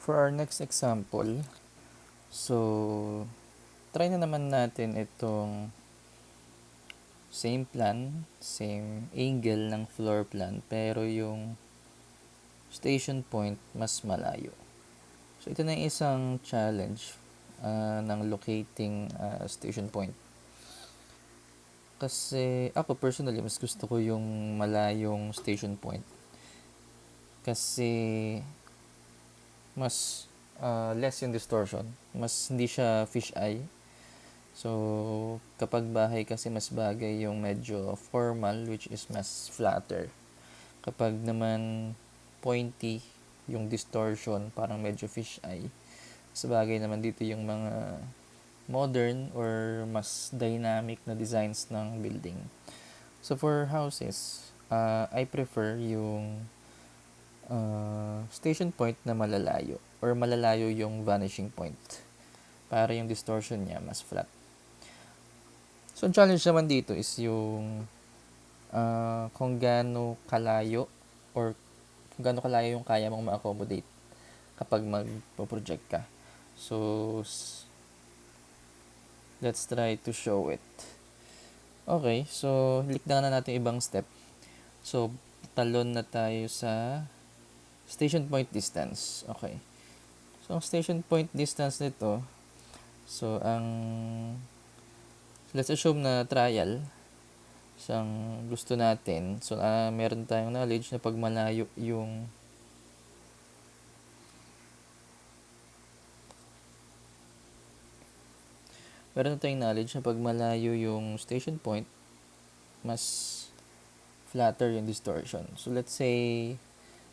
For our next example, so try na naman natin itong same plan, same angle ng floor plan, pero yung station point mas malayo. So ito na yung isang challenge ng locating station point. Kasi ako personally, mas gusto ko yung malayong station point. Kasi mas less yung distortion. Mas hindi siya fish eye. So, kapag bahay kasi mas bagay yung medyo formal, which is mas flatter. Kapag naman pointy, yung distortion, parang medyo fish eye. Mas bagay naman dito yung mga modern or mas dynamic na designs ng building. So, for houses, I prefer yung station point na malalayo or malalayo yung vanishing point para yung distortion niya mas flat. So, ang challenge naman dito is yung kung gaano kalayo or kung gaano kalayo yung kaya mong ma-accommodate kapag mag-project ka. So, let's try to show it. Okay, so likdan na natin ibang step. So, talon na tayo sa station point distance. Okay. So, ang station point distance nito, so, let's assume na trial. So, ang gusto natin, so, meron tayong knowledge na pag malayo yung station point, mas flatter yung distortion. So, let's say,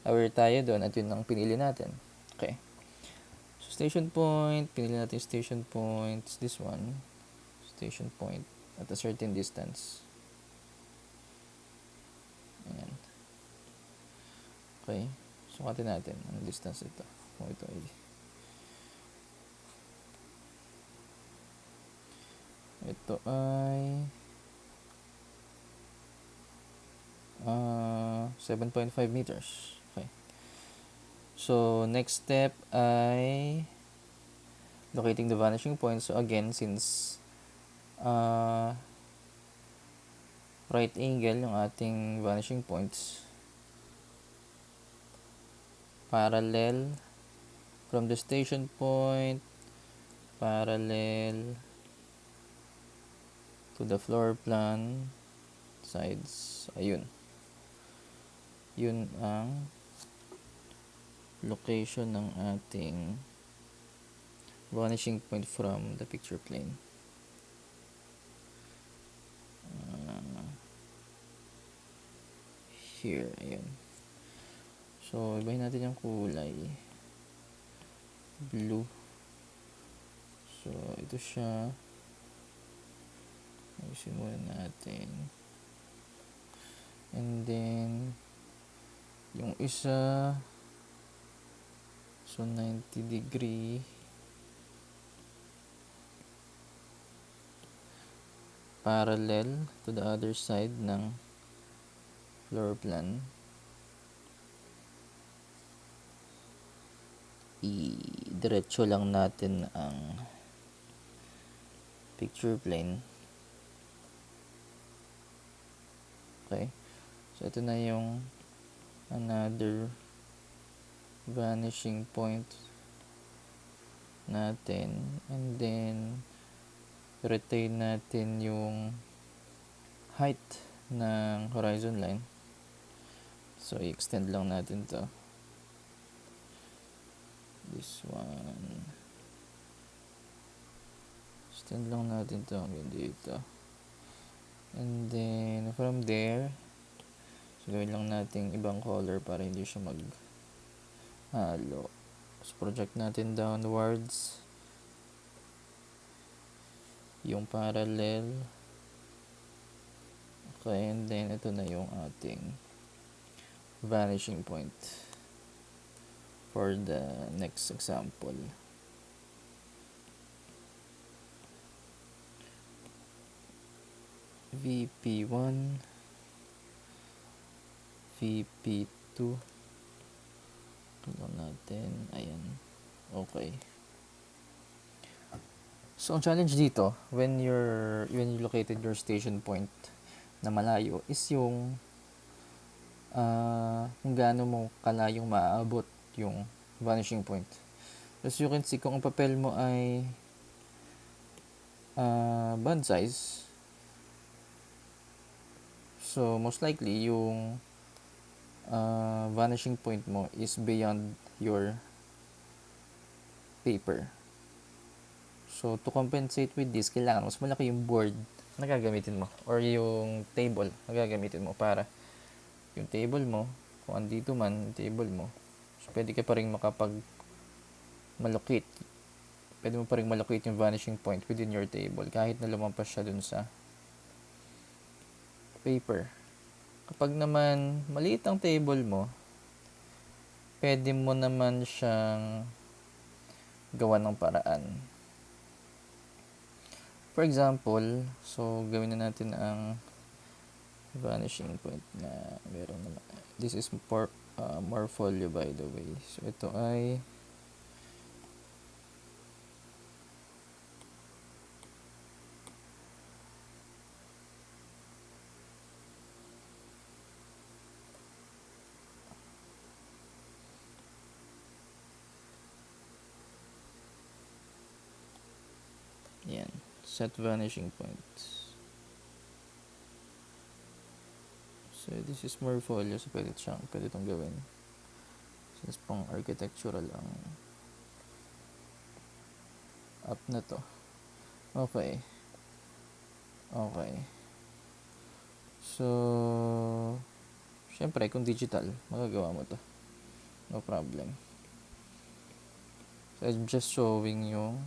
aware tayo doon at yun ang pinili natin. Okay. So, station point, pinili natin yung station point, this one, station point at a certain distance. Ayan. Okay. Sukatin natin ang distance ito. Kung ito ay ito ay 7.5 meters. Okay. So, next step ay locating the vanishing point. So, again, since right angle yung ating vanishing points, parallel from the station point, parallel to the floor plan sides. Ayun. Yun ang location ng ating vanishing point from the picture plane. Here, ayun. So, ibahin natin yung kulay. Blue. So, ito siya. Ayusin muna natin. And then, yung isa, so 90 degree. Parallel to the other side ng floor plan. I-diretso lang natin ang picture plane. Okay. So, ito na yung another vanishing point natin. And then, retain natin yung height ng horizon line. So, i-extend lang natin to. This one. Extend lang natin to hanggang dito. And then, from there, so gawin lang natin ibang color para hindi siya mag-halo. So, project natin downwards yung parallel. Okay, and then, ito na yung ating vanishing point for the next example. VP1, VP2, ito natin, ayan. Okay. So, ang challenge dito, when you located your station point na malayo, is yung kung gaano mo kalayong maaabot yung vanishing point. As you can see, kung ang papel mo ay band size, so most likely yung vanishing point mo is beyond your paper. So, to compensate with this, kailangan mas malaki yung board na gagamitin mo or yung table na gagamitin mo para yung table mo, kung andito man yung table mo, so pwede ka pa rin malocate. Pwede mo pa rin malocate yung vanishing point within your table kahit na lumampas siya dun sa paper. Kapag naman maliit ang table mo, pwede mo naman siyang gawa ng paraan. For example, so gawin na natin ang vanishing point na meron naman. This is Morpholio, by the way. So ito ay yan, set vanishing point. So this is Morpholio, so pwede itong gawin. Since pang architectural ang app na to. Okay. So, syempre, kung digital, magagawa mo to. No problem. So, I'm just showing yung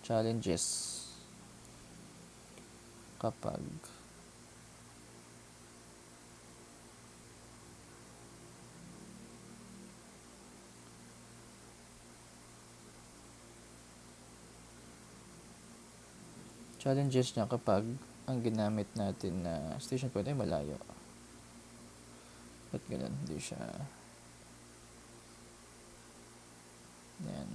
challenges kapag niya kapag ang ginamit natin na station point ay malayo. Ba't ganun? Hindi siya yan.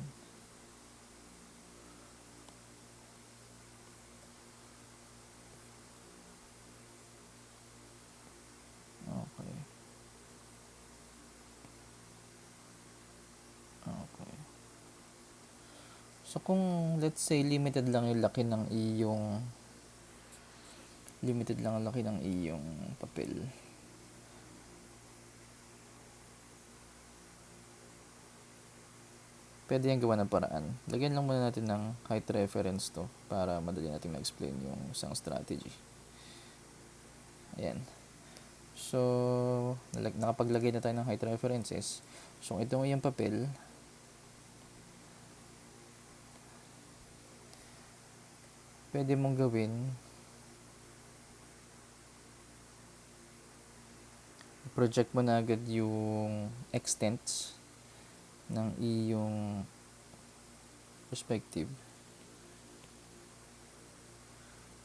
Okay. So, kung let's say limited lang ang laki ng iyong papel, pwede yan gawa ng paraan. Lagyan lang muna natin ng height reference to para madali natin ma-explain yung isang strategy. Ayan. So, nakapaglagay na tayo ng height references. So, ito yung papel. Pwede mong gawin project mo na agad yung extents ng iyong perspective.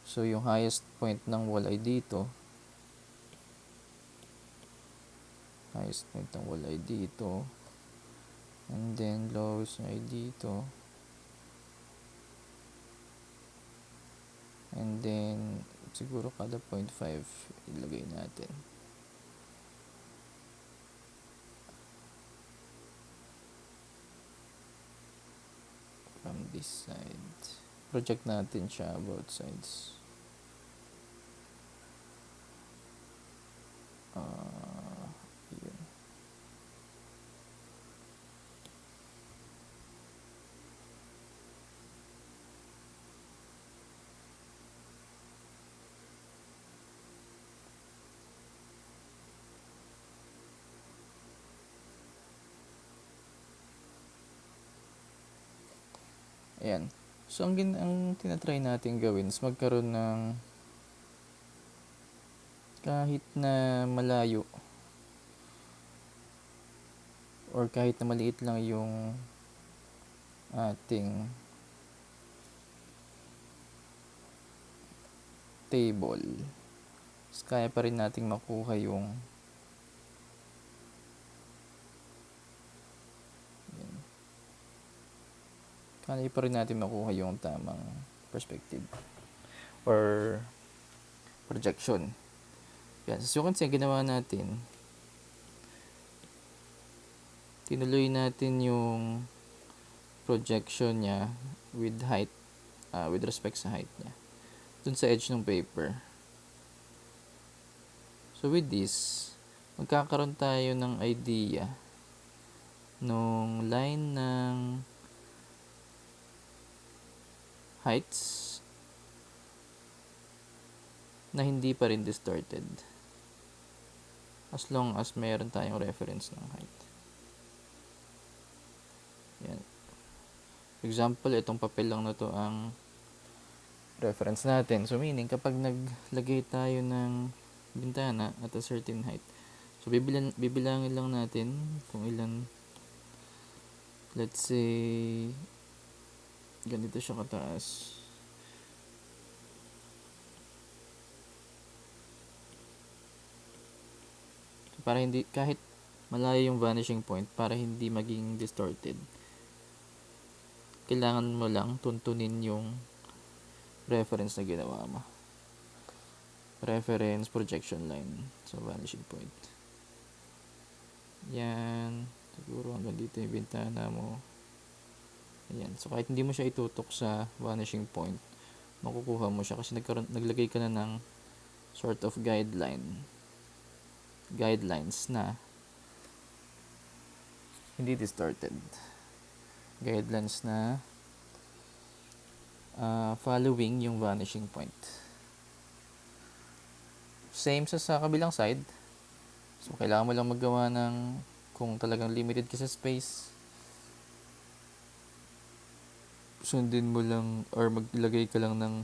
So, yung highest point ng wall ay dito. And then, lowest ay dito. And then, siguro kada 0.5 ilagay natin. From this side. Project natin siya both sides. Yun. Ayan. So, ang tinatry natin gawin is magkaroon ng kahit na malayo or kahit na maliit lang yung ating table, kaya pa rin nating makuha yung Kaya pa rin natin makuha yung tamang perspective or projection. Yan. So, you can see, ginawa natin, tinuloy natin yung projection niya with height, with respect sa height niya, dun sa edge ng paper. So, with this, magkakaroon tayo ng idea nung line ng heights na hindi pa rin distorted as long as mayroon tayong reference ng height. Yan. For example, itong papel lang na to ang reference natin. So, meaning, kapag naglagay tayo ng bintana at a certain height, so bibilangin lang natin kung ilan. Let's say, ganito siya kataas. So, para hindi, kahit malayo yung vanishing point, para hindi maging distorted, kailangan mo lang tuntunin yung reference na ginawa mo. Reference projection line. So, vanishing point. Yan. Siguro hanggang dito yung bintana mo. Ayan. So, kahit hindi mo siya itutok sa vanishing point, makukuha mo siya kasi naglagay ka na ng sort of guidelines na hindi distorted. Guidelines na following yung vanishing point. Same sa kabilang side. So, kailangan mo lang maggawa ng, kung talagang limited ka sa space, sundin mo lang or maglagay ka lang ng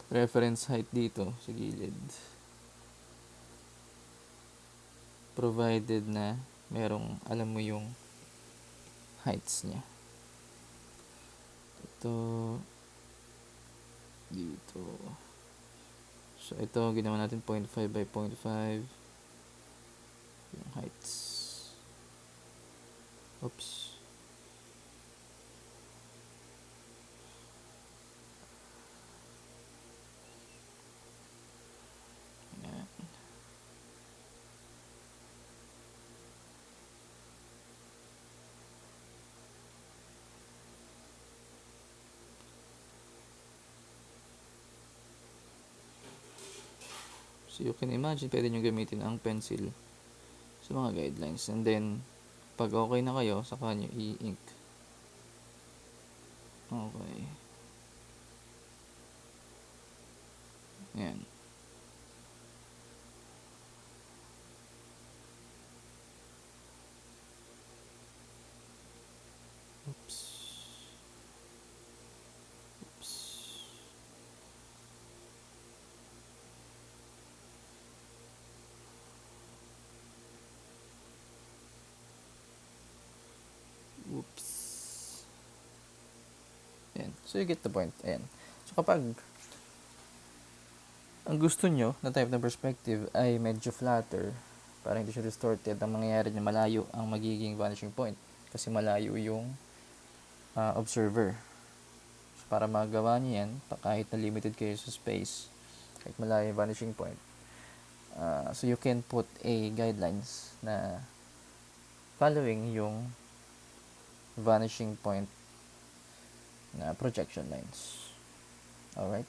reference height dito sa gilid. Provided na merong, alam mo yung heights niya. Ito, dito. So, ito, ginawa natin 0.5 by 0.5. Yung heights. Oops. Ayan. So, you can imagine, pwede nyo gamitin ang pencil sa mga guidelines. And then, pag okay na kayo, saka nyo i-ink. Okay. Ayan. Oops. Oops. Oops. Ayan. So, you get the point. Ayan. So, kapag ang gusto nyo na type ng perspective ay medyo flatter, para hindi siya distorted, ang mangyayari niya malayo ang magiging vanishing point. Kasi malayo yung observer. So, para magawa niyo yan, kahit na limited kayo sa space, kahit malayo yung vanishing point, so you can put a guidelines na following yung vanishing point na projection lines. Alright?